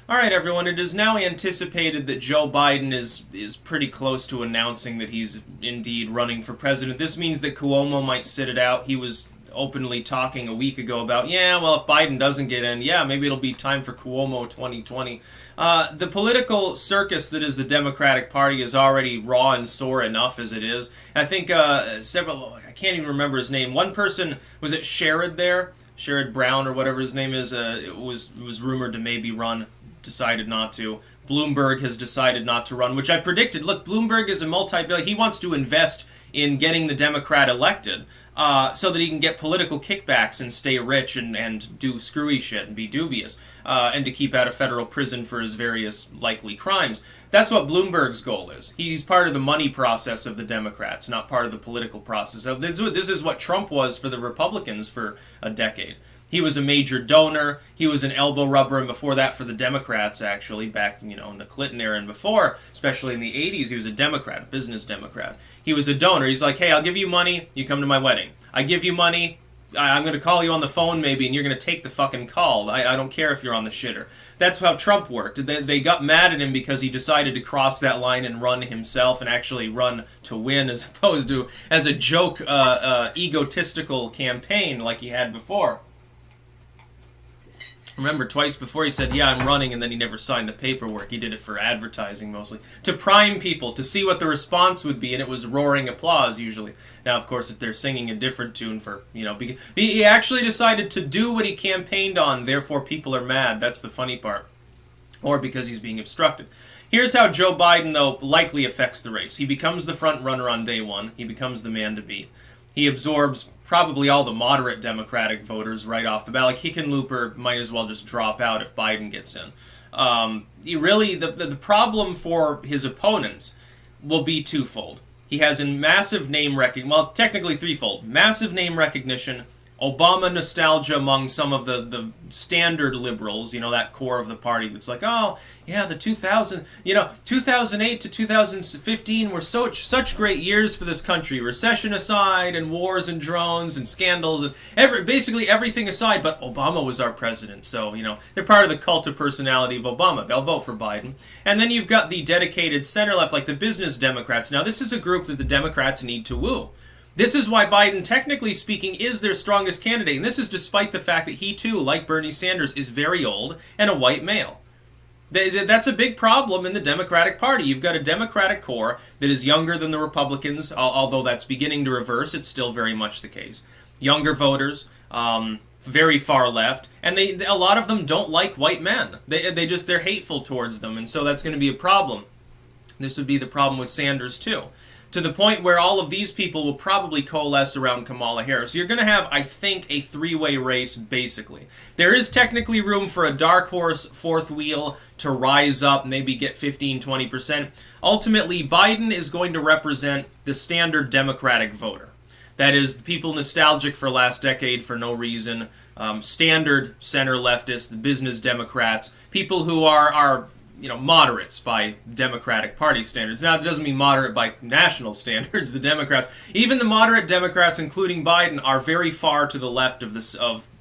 All right, everyone. It is now anticipated that Joe Biden is pretty close to announcing that he's indeed running for president. This means that Cuomo might sit it out. He was openly talking a week ago about, yeah, well, if Biden doesn't get in, yeah, maybe it'll be time for Cuomo 2020. The political circus that is the Democratic Party is already raw and sore enough as it is. I think I can't even remember his name. One person, was it Sherrod there? Sherrod Brown or whatever his name is, it was rumored to maybe run, decided not to. Bloomberg has decided not to run, which I predicted. Look, Bloomberg is a multi-billion. He wants to invest in getting the Democrat elected so that he can get political kickbacks and stay rich and do screwy shit and be dubious and to keep out of federal prison for his various likely crimes. That's what Bloomberg's goal is. He's part of the money process of the Democrats, not part of the political process. This is what Trump was for the Republicans for a decade. He was a major donor. He was an elbow rubber, and before that for the Democrats, actually, back, in the Clinton era and before, especially in the 80s, he was a Democrat, a business Democrat. He was a donor. He's like, hey, I'll give you money, you come to my wedding. I give you money, I'm going to call you on the phone maybe, and you're going to take the fucking call. I don't care if you're on the shitter. That's how Trump worked. They got mad at him because he decided to cross that line and run himself and actually run to win as opposed to as a joke, egotistical campaign like he had before. Remember, twice before he said, yeah, I'm running, and then he never signed the paperwork. He did it for advertising, mostly. To prime people, to see what the response would be, and it was roaring applause, usually. Now, of course, if they're singing a different tune for, because he actually decided to do what he campaigned on, therefore people are mad. That's the funny part. Or because he's being obstructed. Here's how Joe Biden, though, likely affects the race. He becomes the front runner on day one. He becomes the man to beat. He absorbs probably all the moderate Democratic voters right off the bat. Like Hickenlooper might as well just drop out if Biden gets in. The problem for his opponents will be twofold. He has a massive name recognition, well, technically threefold. Massive name recognition, Obama nostalgia among some of the standard liberals, that core of the party that's like, oh, yeah, the 2008 to 2015 were such great years for this country, recession aside, and wars and drones and scandals, and basically everything aside, but Obama was our president, so, they're part of the cult of personality of Obama. They'll vote for Biden. And then you've got the dedicated center-left, like the business Democrats. Now, this is a group that the Democrats need to woo. This is why Biden, technically speaking, is their strongest candidate, and this is despite the fact that he, too, like Bernie Sanders, is very old and a white male. That's a big problem in the Democratic Party. You've got a Democratic core that is younger than the Republicans, although that's beginning to reverse. It's still very much the case. Younger voters, very far left, and a lot of them don't like white men. They're hateful towards them, and so that's going to be a problem. This would be the problem with Sanders, too. To the point where all of these people will probably coalesce around Kamala Harris. So you're going to have, I think, a three-way race, basically. There is technically room for a dark horse fourth wheel to rise up, maybe get 15-20%. Ultimately, Biden is going to represent the standard Democratic voter. That is, the people nostalgic for last decade for no reason, standard center leftists, business Democrats, people who are moderates by Democratic Party standards. Now, it doesn't mean moderate by national standards. The Democrats, even the moderate Democrats, including Biden, are very far to the left of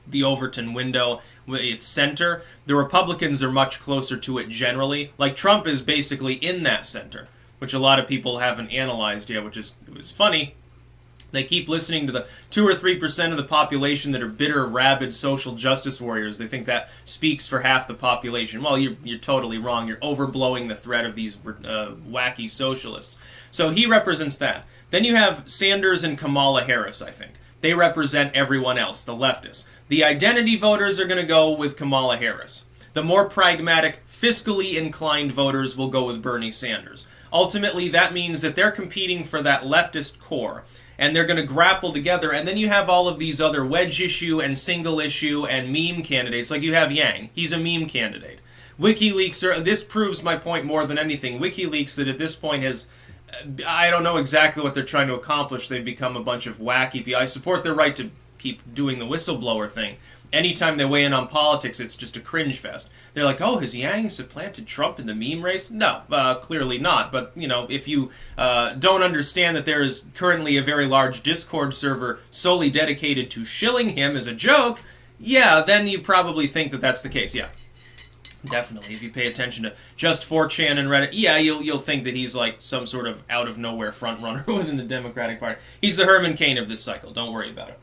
the Overton window, its center. The Republicans are much closer to it generally. Like Trump is basically in that center, which a lot of people haven't analyzed yet, it was funny. They keep listening to the 2 or 3% of the population that are bitter, rabid social justice warriors. They think that speaks for half the population. Well, you're totally wrong. You're overblowing the threat of these wacky socialists. So he represents that. Then you have Sanders and Kamala Harris, I think. They represent everyone else, the leftists. The identity voters are going to go with Kamala Harris. The more pragmatic, fiscally inclined voters will go with Bernie Sanders. Ultimately, that means that they're competing for that leftist core. And they're going to grapple together, and then you have all of these other wedge issue and single issue and meme candidates, like you have Yang. He's a meme candidate. WikiLeaks, this proves my point more than anything. WikiLeaks, that at this point has, I don't know exactly what they're trying to accomplish. They've become a bunch of wacky people. I support their right to keep doing the whistleblower thing. Anytime they weigh in on politics, it's just a cringe fest. They're like, oh, has Yang supplanted Trump in the meme race? No, clearly not. But, if you don't understand that there is currently a very large Discord server solely dedicated to shilling him as a joke, yeah, then you probably think that that's the case, yeah. Definitely. If you pay attention to just 4chan and Reddit, yeah, you'll think that he's like some sort of out-of-nowhere front-runner within the Democratic Party. He's the Herman Cain of this cycle. Don't worry about it.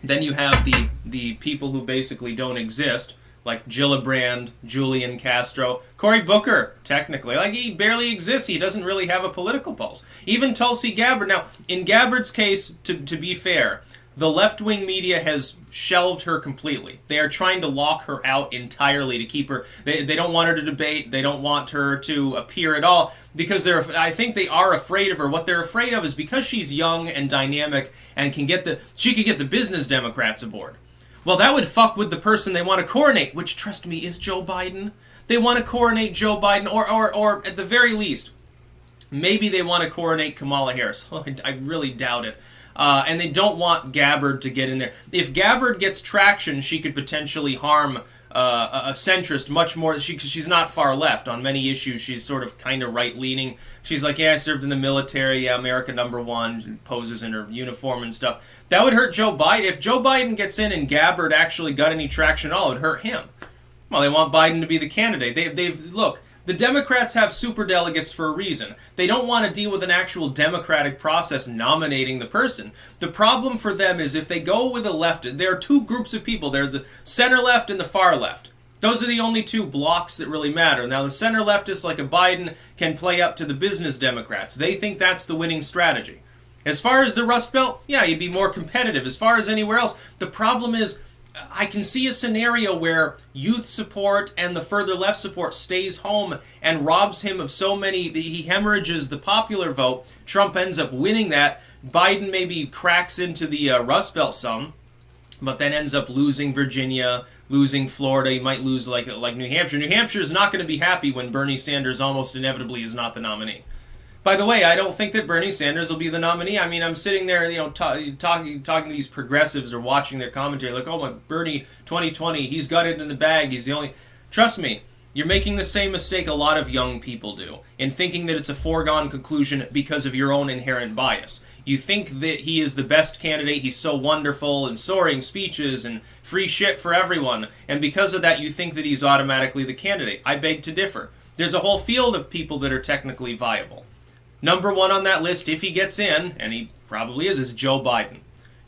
Then you have the people who basically don't exist, like Gillibrand, Julian Castro, Cory Booker, technically. Like, he barely exists. He doesn't really have a political pulse. Even Tulsi Gabbard. Now, in Gabbard's case, to be fair, the left-wing media has shelved her completely. They are trying to lock her out entirely to keep her... They don't want her to debate. They don't want her to appear at all because I think they are afraid of her. What they're afraid of is because she's young and dynamic and she could get the business Democrats aboard. Well, that would fuck with the person they want to coronate, which, trust me, is Joe Biden. They want to coronate Joe Biden, or at the very least, maybe they want to coronate Kamala Harris. I really doubt it. And they don't want Gabbard to get in there. If Gabbard gets traction, she could potentially harm a centrist much more. She's not far left on many issues. She's sort of kind of right-leaning. She's like, yeah, I served in the military, yeah, America #1, poses in her uniform and stuff. That would hurt Joe Biden. If Joe Biden gets in and Gabbard actually got any traction at all, it would hurt him. Well, they want Biden to be the candidate. Look, the Democrats have superdelegates for a reason. They don't want to deal with an actual democratic process nominating the person. The problem for them is if they go with a left, there are two groups of people. There's the center left and the far left. Those are the only two blocks that really matter. Now, the center leftists, like a Biden, can play up to the business Democrats. They think that's the winning strategy. As far as the Rust Belt, yeah, you'd be more competitive. As far as anywhere else, the problem is I can see a scenario where youth support and the further left support stays home and robs him of so many, he hemorrhages the popular vote. Trump ends up winning that. Biden maybe cracks into the Rust Belt some, but then ends up losing Virginia, losing Florida. He might lose like New Hampshire. New Hampshire is not going to be happy when Bernie Sanders almost inevitably is not the nominee. By the way, I don't think that Bernie Sanders will be the nominee. I mean, I'm sitting there, talking to these progressives or watching their commentary, like, oh, my Bernie 2020, he's got it in the bag. He's the only... Trust me, you're making the same mistake a lot of young people do in thinking that it's a foregone conclusion because of your own inherent bias. You think that he is the best candidate, he's so wonderful and soaring speeches and free shit for everyone, and because of that, you think that he's automatically the candidate. I beg to differ. There's a whole field of people that are technically viable. Number one on that list, if he gets in, and he probably is Joe Biden.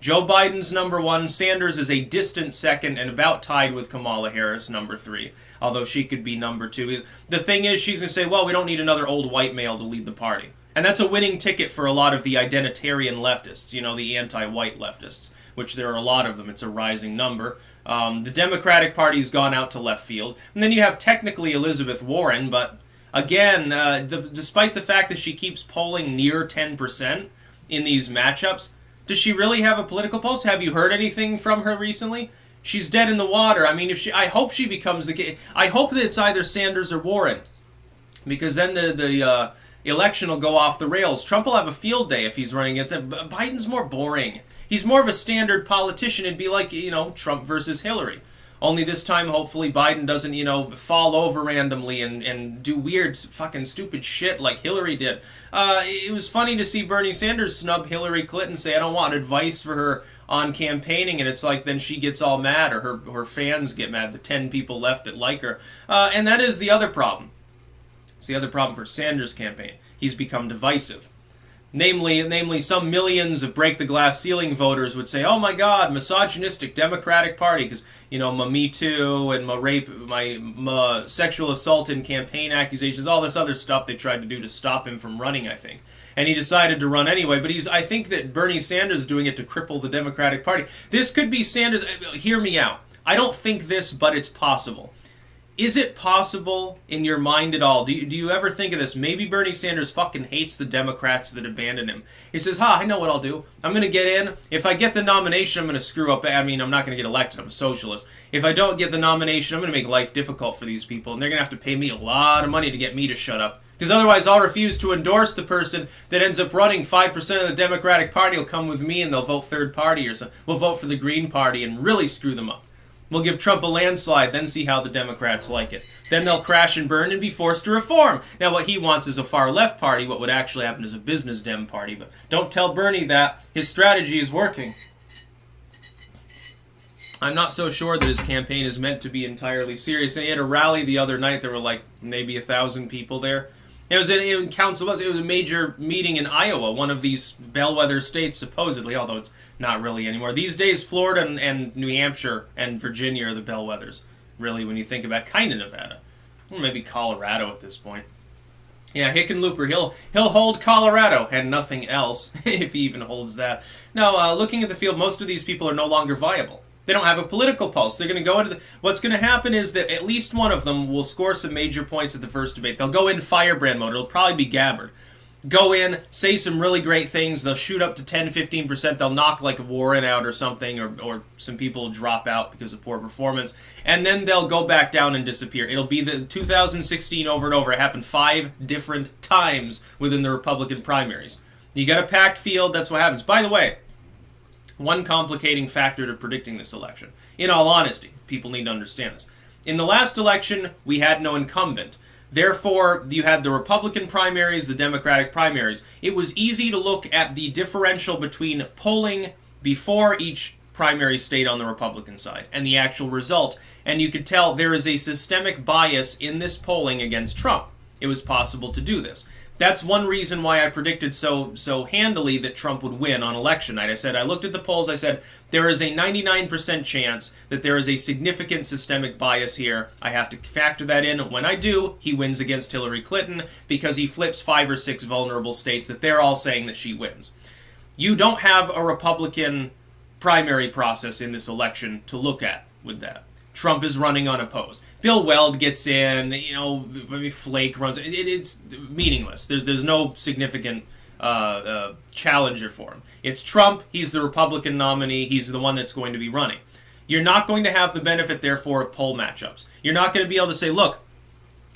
Joe Biden's number one. Sanders is a distant second and about tied with Kamala Harris, number 3. Although she could be number 2. The thing is, she's going to say, well, we don't need another old white male to lead the party. And that's a winning ticket for a lot of the identitarian leftists, the anti-white leftists, which there are a lot of them. It's a rising number. The Democratic Party's gone out to left field. And then you have technically Elizabeth Warren, but... Again, despite the fact that she keeps polling near 10% in these matchups, does she really have a political pulse? Have you heard anything from her recently? She's dead in the water. I mean, I hope she becomes I hope that it's either Sanders or Warren, because then the election will go off the rails. Trump will have a field day if he's running against it. Biden's more boring. He's more of a standard politician. It'd be like, Trump versus Hillary. Only this time, hopefully, Biden doesn't, fall over randomly and do weird, fucking stupid shit like Hillary did. It was funny to see Bernie Sanders snub Hillary Clinton, say, I don't want advice for her on campaigning, and it's like then she gets all mad, or her fans get mad, the 10 people left that like her. And that is the other problem. It's the other problem for Sanders' campaign. He's become divisive. Namely, some millions of break the glass ceiling voters would say, oh my God, misogynistic Democratic Party, because, my Me Too and my rape, my sexual assault and campaign accusations, all this other stuff they tried to do to stop him from running, I think. And he decided to run anyway, but I think that Bernie Sanders is doing it to cripple the Democratic Party. This could be Sanders, hear me out. I don't think this, but it's possible. Is it possible in your mind at all? Do you ever think of this? Maybe Bernie Sanders fucking hates the Democrats that abandoned him. He says, I know what I'll do. I'm going to get in. If I get the nomination, I'm going to screw up. I mean, I'm not going to get elected. I'm a socialist. If I don't get the nomination, I'm going to make life difficult for these people, and they're going to have to pay me a lot of money to get me to shut up. Because otherwise I'll refuse to endorse the person that ends up running. 5% of the Democratic Party will come with me, and they'll vote third party or something. We'll vote for the Green Party and really screw them up. We'll give Trump a landslide, then see how the Democrats like it. Then they'll crash and burn and be forced to reform. Now, what he wants is a far-left party. What would actually happen is a business Dem party. But don't tell Bernie that. His strategy is working. I'm not so sure that his campaign is meant to be entirely serious. And he had a rally the other night. There were like maybe 1,000 people there. It was in council. It was a major meeting in Iowa, one of these bellwether states, supposedly, although it's not really anymore. These days, Florida and New Hampshire and Virginia are the bellwethers, really, when you think about kind of Nevada. Or maybe Colorado at this point. Yeah, Hickenlooper, he'll hold Colorado and nothing else, if he even holds that. Now, looking at the field, most of these people are no longer viable. They don't have a political pulse. They're going to go into what's going to happen is that at least one of them will score some major points at the first debate. They'll go in firebrand mode. It'll probably be Gabbard. Go in, say some really great things. They'll shoot up to 10-15%. They'll knock like Warren out or something, or some people drop out because of poor performance. And then they'll go back down and disappear. It'll be the 2016 over and over. It happened 5 different times within the Republican primaries. You got a packed field. That's what happens. By the way, one complicating factor to predicting this election. In all honesty, people need to understand this. In the last election, we had no incumbent. Therefore, you had the Republican primaries, the Democratic primaries. It was easy to look at the differential between polling before each primary state on the Republican side and the actual result, and you could tell there is a systemic bias in this polling against Trump. It was possible to do this. That's one reason why I predicted so handily that Trump would win on election night. I looked at the polls, I said, there is a 99% chance that there is a significant systemic bias here. I have to factor that in. When I do, he wins against Hillary Clinton because he flips 5 or 6 vulnerable states that they're all saying that she wins. You don't have a Republican primary process in this election to look at with that. Trump is running unopposed. Bill Weld gets in, maybe Flake runs. It's meaningless. There's no significant challenger for him. It's Trump. He's the Republican nominee. He's the one that's going to be running. You're not going to have the benefit, therefore, of poll matchups. You're not going to be able to say, look,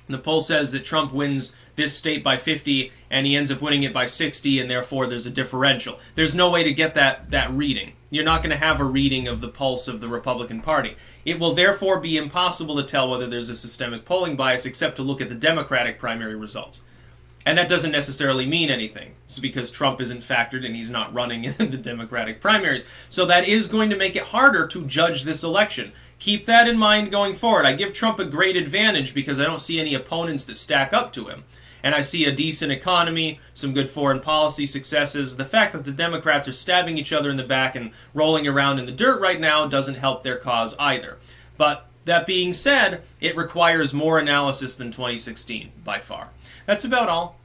the poll says that Trump wins this state by 50, and he ends up winning it by 60, and therefore there's a differential. There's no way to get that reading. You're not going to have a reading of the pulse of the Republican Party. It will therefore be impossible to tell whether there's a systemic polling bias except to look at the Democratic primary results. And that doesn't necessarily mean anything. It's because Trump isn't factored and he's not running in the Democratic primaries. So that is going to make it harder to judge this election. Keep that in mind going forward. I give Trump a great advantage because I don't see any opponents that stack up to him. And I see a decent economy, some good foreign policy successes. The fact that the Democrats are stabbing each other in the back and rolling around in the dirt right now doesn't help their cause either. But that being said, it requires more analysis than 2016, by far. That's about all.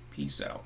Peace out.